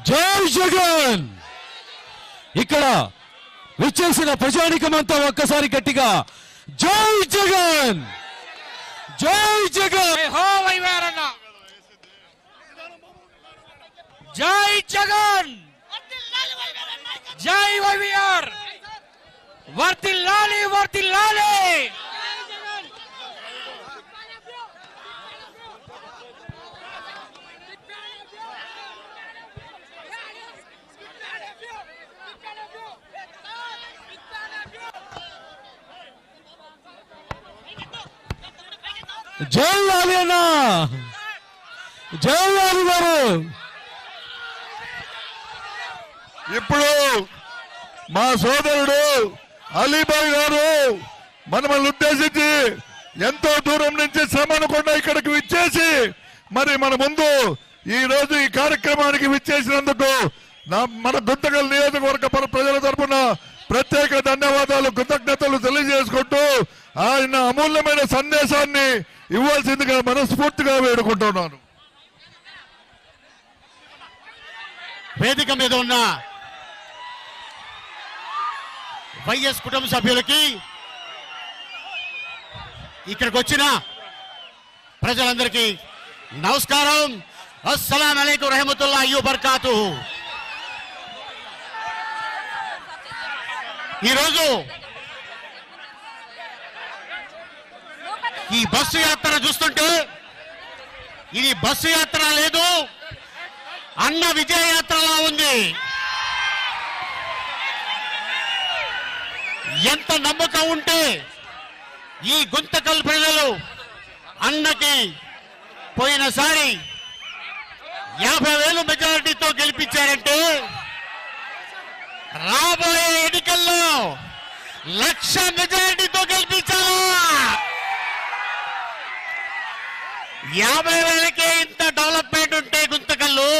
జై జగన్. ఇక్కడ విచ్చేసిన ప్రజానికమంతా ఒక్కసారి గట్టిగా జై జగన్, జై జగన్. జై జగన్, జై వైవిఆర్, వర్తిల్లాలి వర్తిల్లాలి. జై లాలి అన్న, జై లాలి గారు. ఇప్పుడు మా సోదరుడు అలీబాయ్ గారు మనల్ని ఉద్దేశించి ఎంతో దూరం నుంచి శ్రమ అనుకుండా ఇక్కడికి విచ్చేసి మరి మన ముందు ఈ రోజు ఈ కార్యక్రమానికి విచ్చేసినందుకు మన గుంతకల్ నియోజకవర్గ ప్రజల తరఫున ప్రత్యేక ధన్యవాదాలు, కృతజ్ఞతలు తెలియజేసుకుంటూ ఆయన అమూల్యమైన సందేశాన్ని ఇవ్వాల్సిందిగా మనస్ఫూర్తిగా వేడుకుంటున్నాను. వేదిక మీద ఉన్న వైఎస్ కుటుంబ సభ్యులకి, ఇక్కడికి వచ్చిన ప్రజలందరికీ నమస్కారం. అస్సలాం అలైకుం రహమతుల్లాహి వబర్కాతు. ఈరోజు ఈ బస్సు యాత్ర చూస్తుంటే ఇది బస్సు యాత్ర లేదు, అన్న విజయ యాత్రలా ఉంది. ఎంత నమ్మకం ఉంటే ఈ గుంతకల్ ప్రజలు అన్నకి పోయినసారి 50,000 మెజారిటీతో గెలిపించారంటే రాబోయే ఎన్నికల్లో 1,00,000 మెజారిటీతో గెలిపించాలా? 50,000కే ఇంత డెవలప్మెంట్ ఉంటే గుంతకల్లు,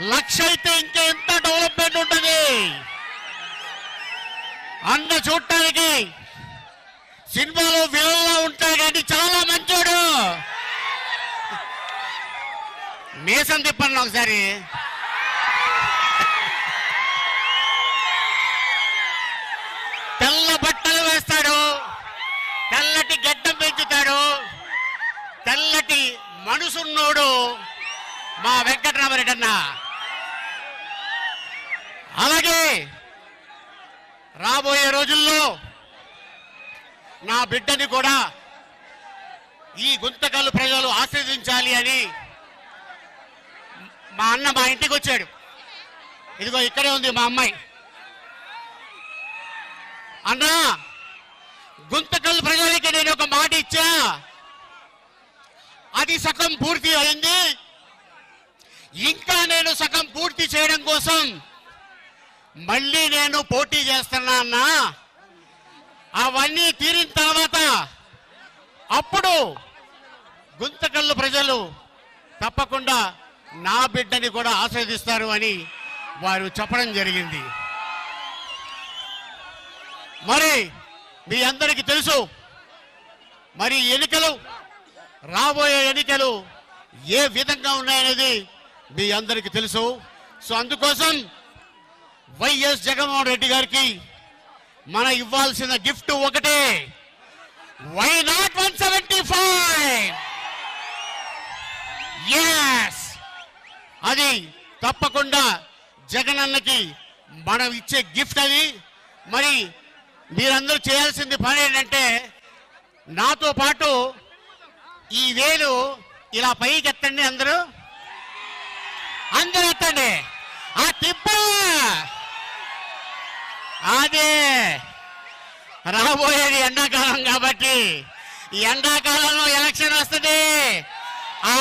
1,00,000 అయితే ఇంకా ఎంత డెవలప్మెంట్ ఉంటుంది? అన్న చూడటానికి సినిమాలో విలన్లా ఉంటాడు కానీ చాలా మంచోడు. మీసం తిప్పండి ఒకసారి. తెల్ల బట్టలు వేస్తాడు, తెల్లటి గడ్డం పెంచుతాడు, తెల్లటి మనసున్నోడు మా వెంకటరామరెడ్డి అన్న. అలాగే రాబోయే రోజుల్లో నా బిడ్డని కూడా ఈ గుంతకల్ ప్రజలు ఆశీర్వదించాలి అని మా అన్న మా ఇంటికి వచ్చాడు. ఇదిగో ఇక్కడే ఉంది మా అమ్మాయి. అన్నా, గుంతకల్ ప్రజలకి నేను ఒక మాట ఇచ్చా, అది సగం పూర్తి అయింది. ఇంకా నేను సగం పూర్తి చేయడం కోసం మళ్ళీ నేను పోటీ చేస్తున్నా అన్నా. అవన్నీ తీరిన తర్వాత అప్పుడు గుంతకల్ ప్రజలు తప్పకుండా నా బిడ్డని కూడా ఆశీర్వదిస్తారు అని వారు చెప్పడం జరిగింది. మరి మీ అందరికీ తెలుసు, మరి ఎన్నికలు, రాబోయే ఎన్నికలు ఏ విధంగా ఉన్నాయనేది మీ అందరికీ తెలుసు. సో అందుకోసం వైఎస్ జగన్మోహన్ రెడ్డి గారికి మన ఇవ్వాల్సిన గిఫ్ట్ ఒకటే, వై నాట్ 175? yes, అది తప్పకుండా జగనన్నకి మనం ఇచ్చే గిఫ్ట్ అది. మరి మీరందరూ చేయాల్సింది పని ఏంటంటే, నాతో పాటు ఈ వేలు ఇలా పైకి ఎత్తండి, అందరూ ఎత్తండి. ఆ తిప్ప అదే రాబోయేది ఎండాకాలం కాబట్టి, ఈ ఎండాకాలంలో ఎలక్షన్ వస్తుంది,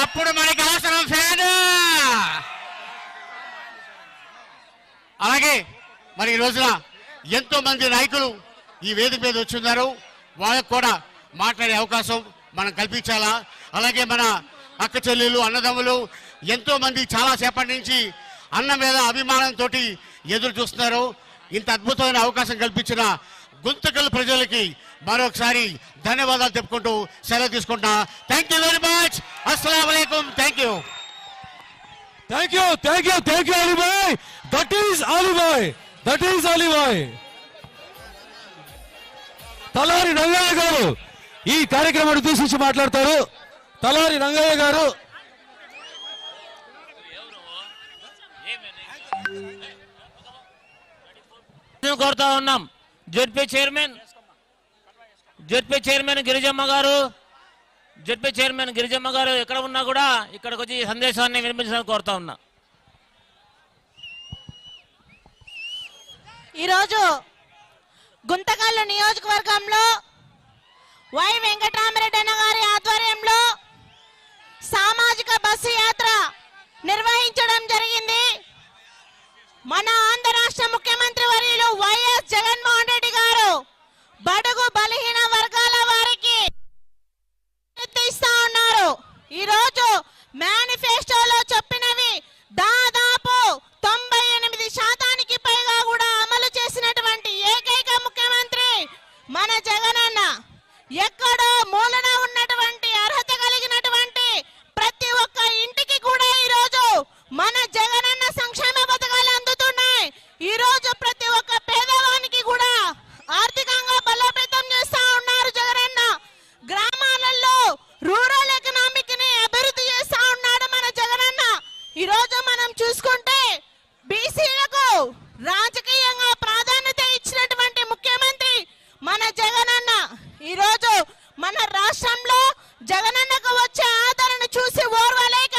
అప్పుడు మనకి అవసరం ఫ్యాన్. అలాగే మరి ఈ రోజున ఎంతో మంది నాయకులు ఈ వేదిక మీద వచ్చున్నారు, వాళ్ళకు కూడా మాట్లాడే అవకాశం మనం కల్పించాలా. అలాగే మన అక్క చెల్లెలు, అన్నదమ్ములు ఎంతో మంది చాలా సేపటి నుంచి అన్న మీద అభిమానంతో ఎదురు చూస్తున్నారు. ఇంత అద్భుతమైన అవకాశం కల్పించిన గుంతకల్ ప్రజలకి మరొకసారి ధన్యవాదాలు చెప్పుకుంటూ సెలవు తీసుకుంటా. Thank you very much. అస్సలాము అలైకుం. Thank you. Thank you Alibhai. That is Alibhai. Talari Rangaiah garu ఈ కార్యక్రమాన్ని ఉద్దేశించి మాట్లాడతారు. తలారి రంగయ్య గారు. కోరుతా ఉన్నాం. జెడ్పీ చైర్మన్ గిరిజమ్మ గారు ఎక్కడ ఉన్నా కూడా ఇక్కడికి వచ్చి ఈ సందేశాన్ని వినిపించాలని కోరుతా ఉన్నా. ఈరోజు గుంతకల్లు నియోజకవర్గంలో వై వెంకటరామరెడ్డి అన్న గారి ఆధ్వర్యంలో సామాజిక బస్సు యాత్ర నిర్వహించడం జరిగింది. మన ఆంధ్ర రాష్ట్ర ముఖ్యమంత్రి వర్యులు వైఎస్ జగన్మోహన్ రెడ్డి గారు బడుగు బలహీన వర్గాల వారికి ఇస్తా ఉన్నారు. ఈరోజు మేనిఫెస్టోలో చెప్పినవి దాదాపు 98% పైగా కూడా అమలు చేసినటువంటి ఏకైక ముఖ్యమంత్రి మన జగనన్న. ఎక్కడో మూలన ఉన్నటువంటి అర్హత కలిగినటువంటి ప్రతి ఒక్క ఇంటికి కూడా ఈరోజు మన జగనన్న సంక్షేమ పథకాలు అందుతున్నాయి. ఈరోజు ప్రతి ఒక్క పేదవానికి కూడా ఆర్థికంగా బలోపేతం చేస్తా ఉన్నారు జగనన్న. గ్రామాలలో రూరల్ ఎకనామిక్ ని అభివృద్ధి చేస్తా ఉన్నాడు మన జగనన్న. ఈరోజు మనం చూసుకుంటే బీసీలకు రాజకీయంగా ప్రాధాన్యత ఇచ్చినటువంటి ముఖ్యమంత్రి మన జగనన్న. ఈరోజు మన రాష్ట్రంలో జగనన్నకు వచ్చే ఆదరణ చూసి ఓర్వలేక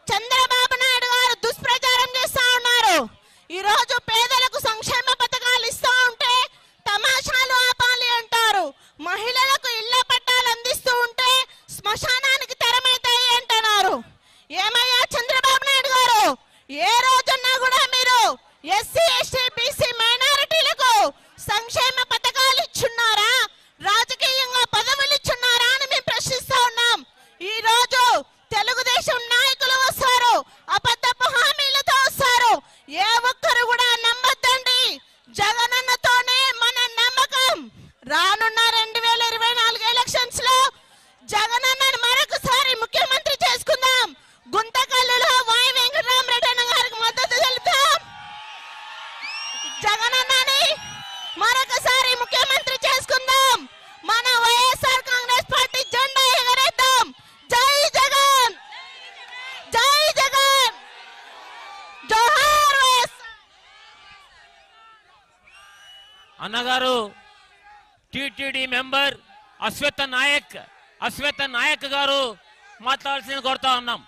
చంద్రబాబు నాయుడు గారు దుష్ప్రచారం చేస్తా ఉన్నారు. ఈరోజు పేదలకు సంక్షేమ పథకాలు ఇస్తా ఉంటే తమాషాలు ఆపాలి అంటారు. మహిళలకు ఇళ్ల పట్టాలు అందిస్తూ ఉంటే శ్మశానానికి తెరమైతాయి అంటున్నారు. ఏమయ్యా చంద్రబాబు నాయుడు గారు, ఏ రోజున్నా కూడా మీరు ఎస్సీ ఎస్టీ బీసీ మైనారిటీలకు సంక్షేమ పథకాలు ఇచ్చున్నారా, రాజకీయంగా పదవులు ఇచ్చున్నారా అని మేము ప్రశ్నిస్తా ఉన్నాం. ఈ రోజు తెలుగుదేశం నాయకులు వస్తారు, అబద్ధపు హామీలతో వస్తారు. ఏ ఒక్కరు కూడా నమ్మద్దండి. జగనన్నతోనే మన నమ్మకం. రానున్న 2024 ఎలక్షన్స్ లో జగనన్నను మరొకసారి ముఖ్యమంత్రి చేసుకుందాం. గుంతకల్లులో వై వెంకటరామరెడ్డి అన్న గారికి మద్దతు తెలుపుతాం. జగనన్నని మరొకసారి ముఖ్యమంత్రి చేసుకుందాం. మన వైఎస్ఆర్ కాంగ్రెస్ పార్టీ జెండా ఎగరేద్దాం. జై జగన్, జై జగన్, జోహార్ వైఎస్ఆర్. అన్నగారు టిటిడి మెంబర్ అశ్వత్థ నాయక్ గారు మాట్లాడాల్సింది కోరుతా ఉన్నాం.